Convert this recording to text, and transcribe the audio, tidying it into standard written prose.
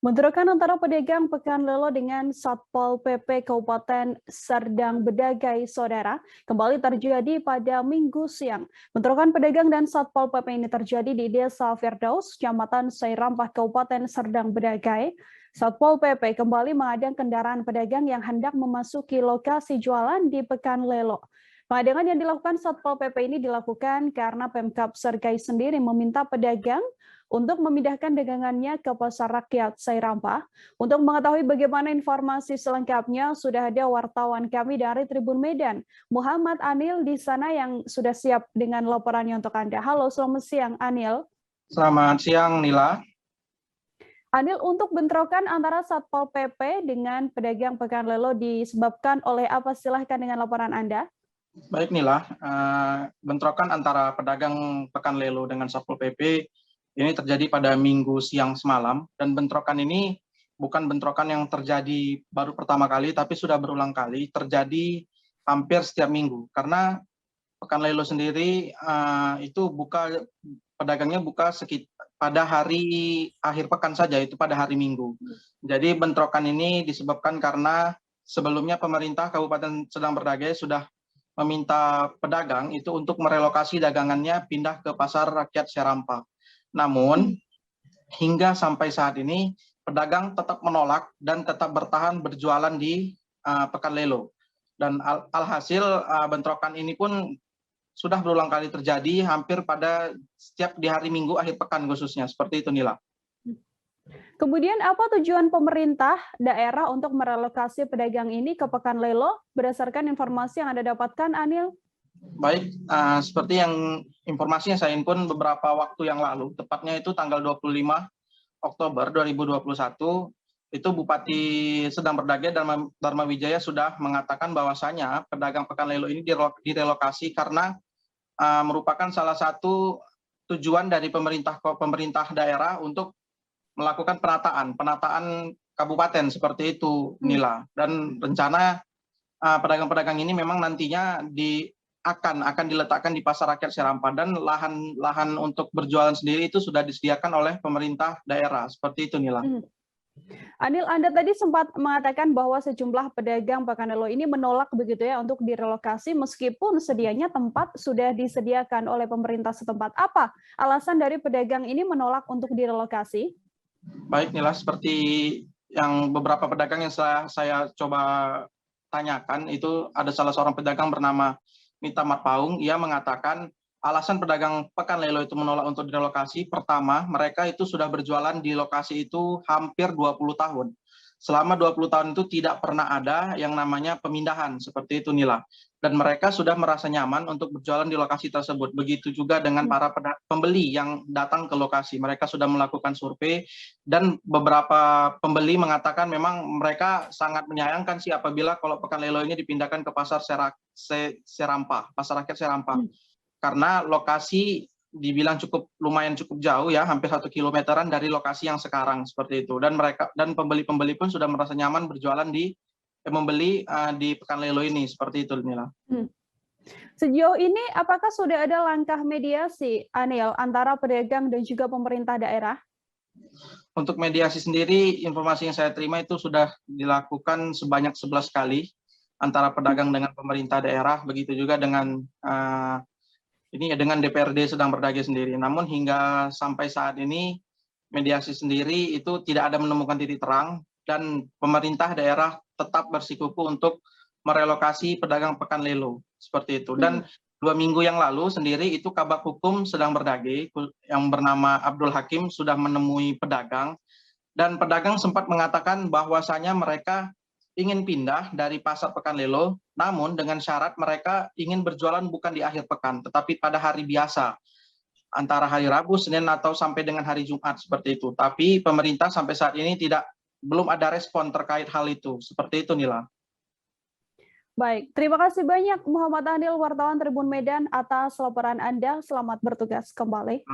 Bentrokan antara pedagang Pekan Lelo dengan Satpol PP Kabupaten Serdang Bedagai, Saudara, kembali terjadi pada Minggu siang. Bentrokan pedagang dan Satpol PP ini terjadi di Desa Firdaus, Kecamatan Sairampah, Kabupaten Serdang Bedagai. Satpol PP kembali mengadang kendaraan pedagang yang hendak memasuki lokasi jualan di Pekan Lelo. Pengadangan yang dilakukan Satpol PP ini dilakukan karena Pemkab Sergai sendiri meminta pedagang untuk memindahkan dagangannya ke Pasar Rakyat Sairampah. Untuk mengetahui bagaimana informasi selengkapnya, sudah ada wartawan kami dari Tribun Medan, Muhammad Anil di sana yang sudah siap dengan laporannya untuk Anda. Halo, selamat siang Anil. Selamat siang, Nila. Anil, untuk bentrokan antara Satpol PP dengan pedagang Pekan Lelo disebabkan oleh apa? Silahkan dengan laporan Anda. Baik, Nila. Bentrokan antara pedagang Pekan Lelo dengan Satpol PP ini terjadi pada Minggu siang semalam, dan bentrokan ini bukan bentrokan yang terjadi baru pertama kali, tapi sudah berulang kali terjadi hampir setiap minggu. Karena Pekan Lelo sendiri itu pedagangnya buka pada hari akhir pekan saja, itu pada hari Minggu. Jadi bentrokan ini disebabkan karena sebelumnya pemerintah Kabupaten Serdang Bedagai sudah meminta pedagang itu untuk merelokasi dagangannya pindah ke Pasar Rakyat Sairampah. Namun hingga sampai saat ini pedagang tetap menolak dan tetap bertahan berjualan di Pekan Lelo. Dan alhasil bentrokan ini pun sudah berulang kali terjadi hampir pada setiap di hari Minggu akhir pekan khususnya. Seperti itu, Nila. Kemudian apa tujuan pemerintah daerah untuk merelokasi pedagang ini ke Pekan Lelo berdasarkan informasi yang Anda dapatkan, Anil? Baik, seperti yang informasi yang saya himpun beberapa waktu yang lalu, tepatnya itu tanggal 25 Oktober 2021, itu Bupati Serdang Bedagai Dharma Wijaya sudah mengatakan bahwasanya pedagang Pekan Lelo ini direlokasi karena merupakan salah satu tujuan dari pemerintah daerah untuk melakukan penataan kabupaten, seperti itu, Nila. Dan rencana pedagang-pedagang ini memang nantinya akan diletakkan di Pasar Rakyat Sairampah, dan lahan untuk berjualan sendiri itu sudah disediakan oleh pemerintah daerah. Seperti itu, Nila. Anil, Anda tadi sempat mengatakan bahwa sejumlah pedagang Pekan Lelo ini menolak begitu ya untuk direlokasi meskipun sedianya tempat sudah disediakan oleh pemerintah setempat. Apa alasan dari pedagang ini menolak untuk direlokasi? Baik, Nila, seperti yang beberapa pedagang yang saya coba tanyakan, itu ada salah seorang pedagang bernama Mita Matpaung. Ia mengatakan alasan pedagang Pekan Lelo itu menolak untuk direlokasi, pertama, mereka itu sudah berjualan di lokasi itu hampir 20 tahun. Selama 20 tahun itu tidak pernah ada yang namanya pemindahan, seperti itu, Nila. Dan mereka sudah merasa nyaman untuk berjualan di lokasi tersebut. Begitu juga dengan para pembeli yang datang ke lokasi. Mereka sudah melakukan survei, dan beberapa pembeli mengatakan memang mereka sangat menyayangkan sih apabila kalau Pekan Lelo ini dipindahkan ke Pasar Sairampah, Pasar Rakyat Sairampah. Karena lokasi dibilang lumayan cukup jauh ya, hampir 1 kilometeran dari lokasi yang sekarang, seperti itu. Dan pembeli-pembeli pun sudah merasa nyaman berjualan membeli di Pekan Lelo ini, seperti itu, Nila. Sejauh ini apakah sudah ada langkah mediasi, Anil, antara pedagang dan juga pemerintah daerah? Untuk mediasi sendiri, informasi yang saya terima itu sudah dilakukan sebanyak 11 kali antara pedagang dengan pemerintah daerah, begitu juga dengan dengan DPRD Serdang Bedagai sendiri. Namun hingga sampai saat ini mediasi sendiri itu tidak ada menemukan titik terang, dan pemerintah daerah tetap bersikukuh untuk merelokasi pedagang Pekan Lelo, seperti itu. Dan 2 minggu yang lalu sendiri itu Kabak Hukum Serdang Bedagai yang bernama Abdul Hakim sudah menemui pedagang, dan pedagang sempat mengatakan bahwasanya mereka ingin pindah dari Pasar Pekan Lelo, namun dengan syarat mereka ingin berjualan bukan di akhir pekan, tetapi pada hari biasa, antara hari Rabu, Senin, atau sampai dengan hari Jumat, seperti itu. Tapi pemerintah sampai saat ini belum ada respon terkait hal itu. Seperti itu, Nila. Baik, terima kasih banyak Muhammad Anil, wartawan Tribun Medan, atas laporan Anda. Selamat bertugas kembali.